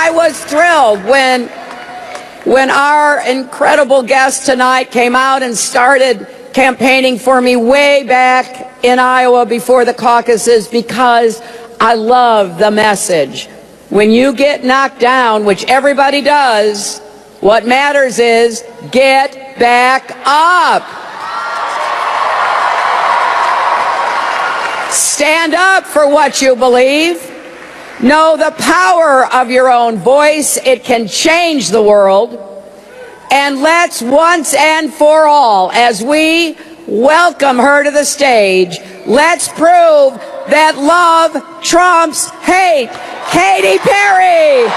I was thrilled when our incredible guest tonight came out and started campaigning for me way back in Iowa before the caucuses, because I love the message. When you get knocked down, which everybody does, what matters is get back up. Stand up for what you believe. Know the power of your own voice. It can change the world. And let's once and for all, as we welcome her to the stage, let's prove that love trumps hate. Katy Perry.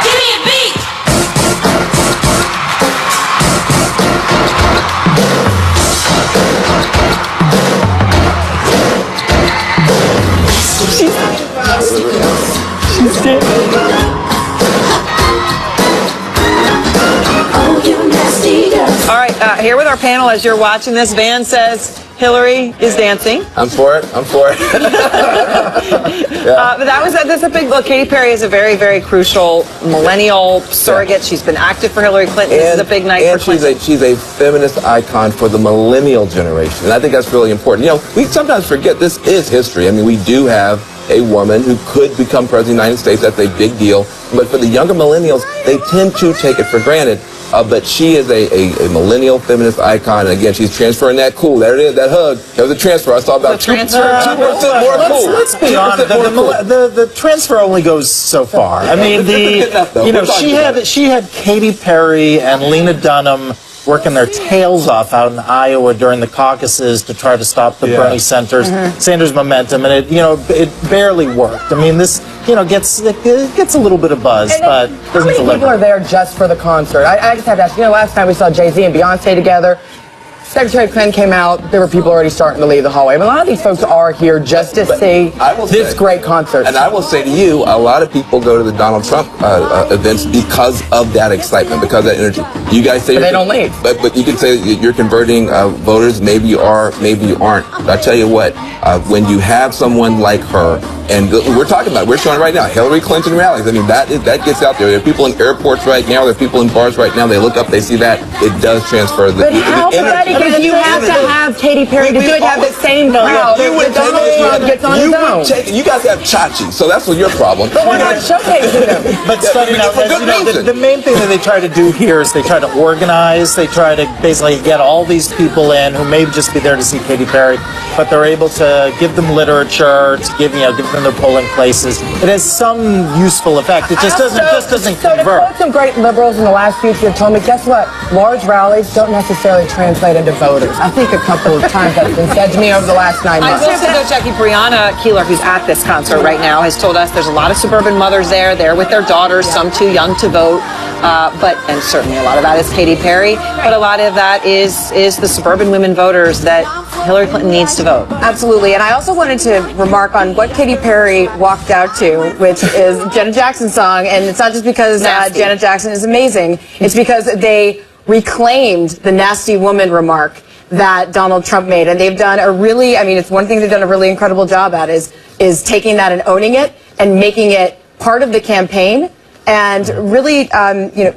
Give me a beat. She's dead. Oh, you nasty girl. All right, here with our panel as you're watching this, Van says Hillary is dancing. I'm for it. I'm for it. But that's a big look. Katy Perry is a very, very crucial millennial surrogate. She's been active for Hillary Clinton. This is a big night for Clinton. And she's a feminist icon for the millennial generation. And I think that's really important. You know, we sometimes forget this is history. I mean, we do have a woman who could become president of the United States. That's a big deal. But for the younger millennials, they tend to take it for granted. But she is a millennial feminist icon. And again, she's transferring that cool. There it is, that hug. There was a transfer. I saw about 2% more cool. Let's be honest. The transfer only goes so far. I mean, she had Katy Perry and Lena Dunham working their tails off out in Iowa during the caucuses to try to stop the Bernie Sanders momentum, and it barely worked. I mean, this gets a little bit of buzz, but doesn't how many people are there just for the concert? I just have to ask. Last time we saw Jay-Z and Beyonce together, Secretary Clinton came out, there were people already starting to leave the hallway. I mean, a lot of these folks are here just to see this great concert. And I will say to you, a lot of people go to the Donald Trump events because of that excitement, because of that energy. You guys say they don't leave. But you can say that you're converting voters. Maybe you are, maybe you aren't. But I tell you what, when you have someone like her, and we're talking about it, we're showing it right now, Hillary Clinton rallies. I mean, that gets out there. There are people in airports right now. There are people in bars right now. They look up, they see that. It does transfer the energy. Because you have to have Katy Perry to do it, have the same crowd that Donald Trump gets on his own. You guys have Chachi, so that's what your problem. But we're not showcasing them. But starting out, the main thing that they try to do here is they try to organize. They try to basically get all these people in who may just be there to see Katy Perry, but they're able to give them literature, to give them their polling places. It has some useful effect. It just doesn't So to quote some great liberals in the last few years told me, guess what? Large rallies don't necessarily translate into voters. I think a couple of times that's been said to me over the last 9 months. I will say though, Jackie, Breonna Keeler, who's at this concert right now, has told us there's a lot of suburban mothers there. They're with their daughters, some too young to vote. And certainly a lot of that is Katy Perry, but a lot of that is the suburban women voters that Hillary Clinton needs to vote. Absolutely. And I also wanted to remark on what Katy Perry walked out to, which is Janet Jackson's song. And it's not just because Janet Jackson is amazing. It's because they reclaimed the nasty woman remark that Donald Trump made. And they've done it's one thing they've done a really incredible job at is taking that and owning it and making it part of the campaign and really,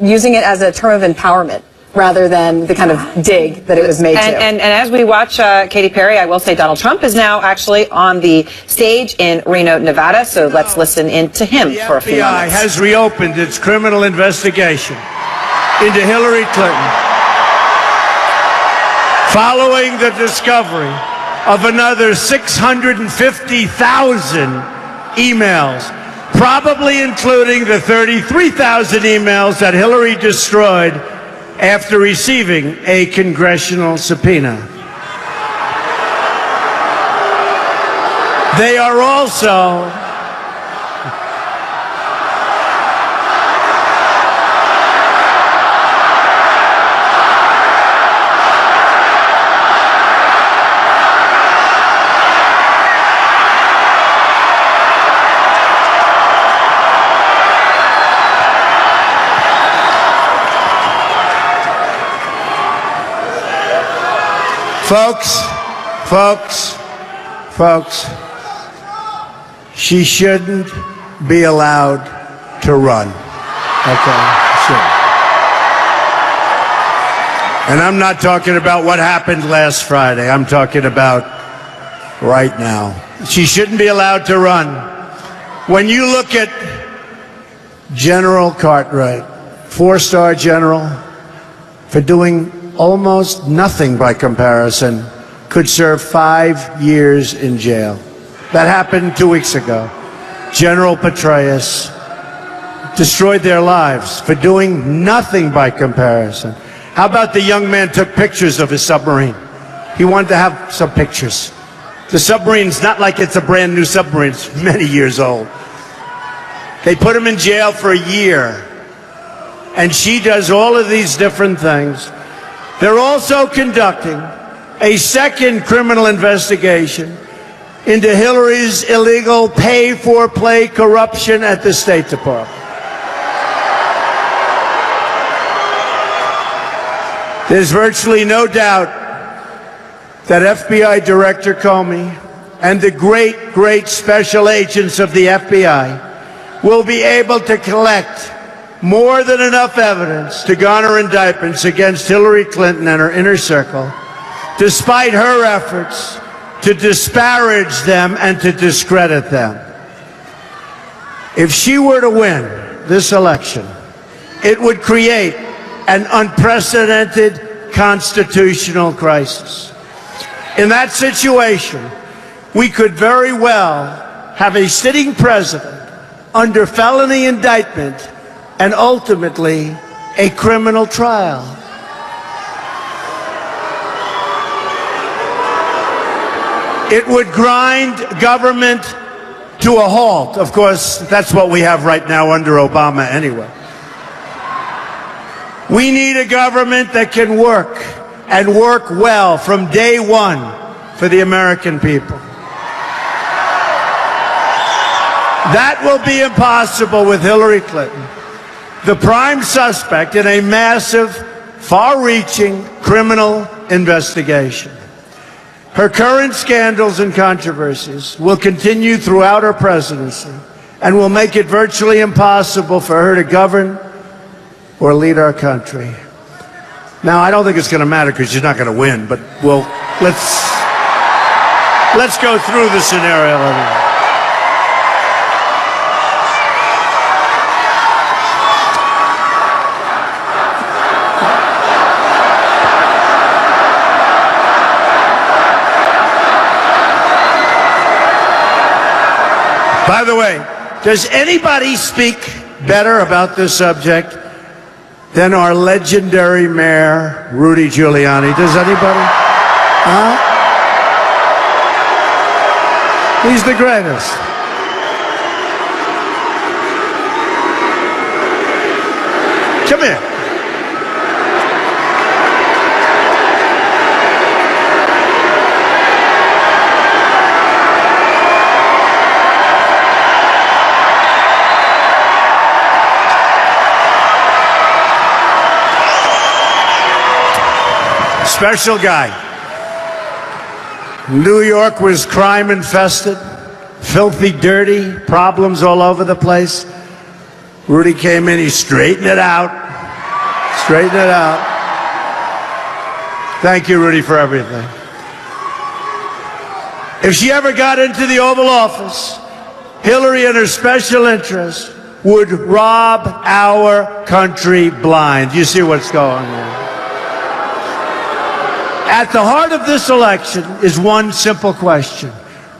using it as a term of empowerment rather than the kind of dig that it was made to. And as we watch Katy Perry, I will say Donald Trump is now actually on the stage in Reno, Nevada. So let's listen in to him for a few minutes. The FBI has reopened its criminal investigation into Hillary Clinton following the discovery of another 650,000 emails, probably including the 33,000 emails that Hillary destroyed after receiving a congressional subpoena. They are also Folks, she shouldn't be allowed to run. Okay, sure. And I'm not talking about what happened last Friday. I'm talking about right now. She shouldn't be allowed to run. When you look at General Cartwright, 4-star general, for doing almost nothing by comparison, could serve 5 years in jail. That happened 2 weeks ago. General Petraeus destroyed their lives for doing nothing by comparison. How about the young man took pictures of his submarine? He wanted to have some pictures. The submarine's not like it's a brand new submarine. It's many years old. They put him in jail for a year. And she does all of these different things. They're also conducting a second criminal investigation into Hillary's illegal pay-for-play corruption at the State Department. There's virtually no doubt that FBI Director Comey and the great special agents of the FBI will be able to collect more than enough evidence to garner indictments against Hillary Clinton and her inner circle, despite her efforts to disparage them and to discredit them. If she were to win this election, it would create an unprecedented constitutional crisis. In that situation, we could very well have a sitting president under felony indictment and ultimately a criminal trial. It would grind government to a halt. Of course, that's what we have right now under Obama anyway. We need a government that can work and work well from day one for the American people. That will be impossible with Hillary Clinton, the prime suspect in a massive, far-reaching criminal investigation. Her current scandals and controversies will continue throughout her presidency and will make it virtually impossible for her to govern or lead our country. Now, I don't think it's going to matter because she's not going to win, but let's go through the scenario anyway. By the way, does anybody speak better about this subject than our legendary mayor, Rudy Giuliani? Does anybody? Huh? He's the greatest. Come here. Special guy. New York was crime infested, filthy, dirty, problems all over the place. Rudy came in, he straightened it out. Straightened it out. Thank you, Rudy, for everything. If she ever got into the Oval Office, Hillary and her special interest would rob our country blind. You see what's going on? At the heart of this election is one simple question.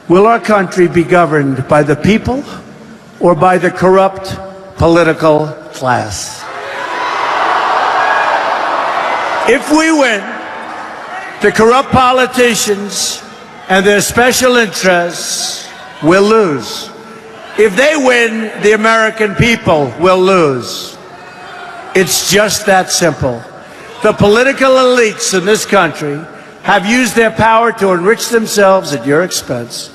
Will our country be governed by the people or by the corrupt political class? If we win, the corrupt politicians and their special interests will lose. If they win, the American people will lose. It's just that simple. The political elites in this country have used their power to enrich themselves at your expense.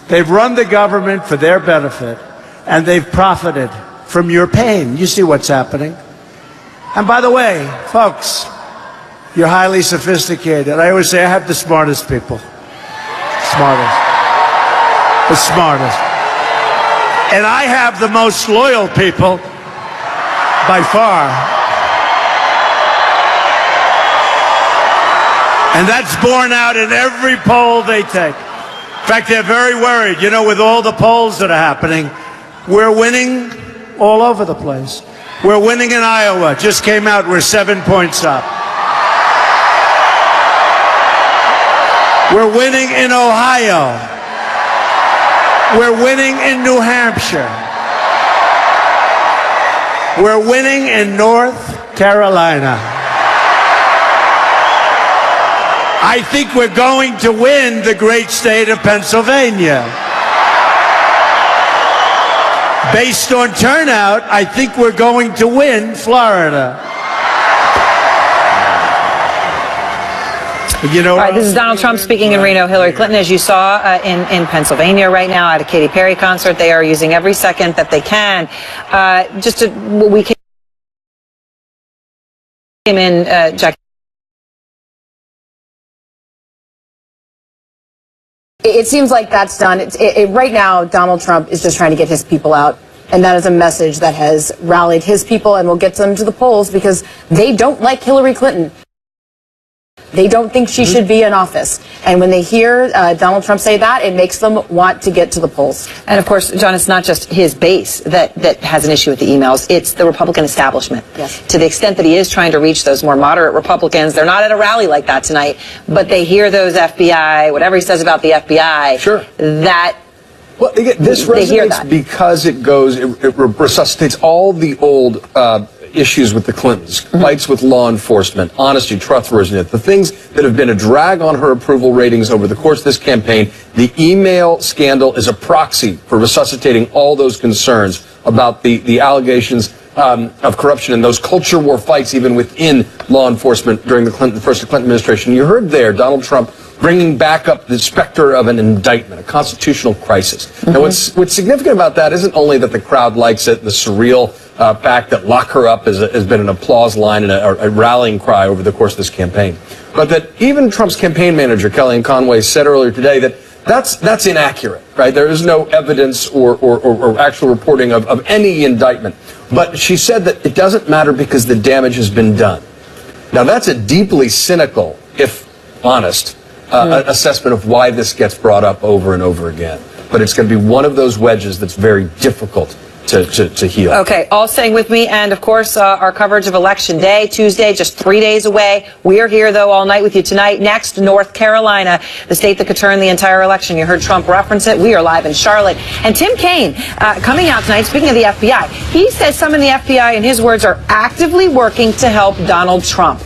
They've run the government for their benefit, and they've profited from your pain. You see what's happening. And by the way, folks, you're highly sophisticated. I always say I have the smartest people. Smartest. The smartest. And I have the most loyal people by far. And that's borne out in every poll they take. In fact, they're very worried. You know, with all the polls that are happening, we're winning all over the place. We're winning in Iowa. Just came out, we're 7 points up. We're winning in Ohio. We're winning in New Hampshire. We're winning in North Carolina. I think we're going to win the great state of Pennsylvania. Based on turnout, I think we're going to win Florida. You know, all right, this is Donald Trump speaking in Reno. Hillary Clinton, as you saw in Pennsylvania right now at a Katy Perry concert, they are using every second that they can. We came in, Jack. It seems like that's done. Right now, Donald Trump is just trying to get his people out. And that is a message that has rallied his people and will get them to the polls because they don't like Hillary Clinton. They don't think she should be in office. And when they hear Donald Trump say that, it makes them want to get to the polls. And of course, John, it's not just his base that has an issue with the emails. It's the Republican establishment. Yes. To the extent that he is trying to reach those more moderate Republicans, they're not at a rally like that tonight, but they hear those FBI, whatever he says about the FBI, sure, that well, again, this resonates because it resuscitates all the old issues with the Clintons, fights with law enforcement, honesty, trustworthiness, the things that have been a drag on her approval ratings over the course of this campaign. The email scandal is a proxy for resuscitating all those concerns about the allegations of corruption and those culture war fights even within law enforcement during the first Clinton administration. You heard there Donald Trump bringing back up the specter of an indictment, a constitutional crisis. Now, what's significant about that isn't only that the crowd likes it, the surreal fact that lock her up has been an applause line and a rallying cry over the course of this campaign, but that even Trump's campaign manager, Kellyanne Conway, said earlier today that that's inaccurate, right? There is no evidence or actual reporting of any indictment. But she said that it doesn't matter because the damage has been done. Now, that's a deeply cynical, if honest, assessment of why this gets brought up over and over again. But it's going to be one of those wedges that's very difficult to heal. Okay, all staying with me, and of course our coverage of Election Day, Tuesday, just 3 days away. We are here, though, all night with you tonight. Next, North Carolina, the state that could turn the entire election. You heard Trump reference it. We are live in Charlotte. And Tim Kaine, coming out tonight, speaking of the FBI, he says some in the FBI, in his words, are actively working to help Donald Trump.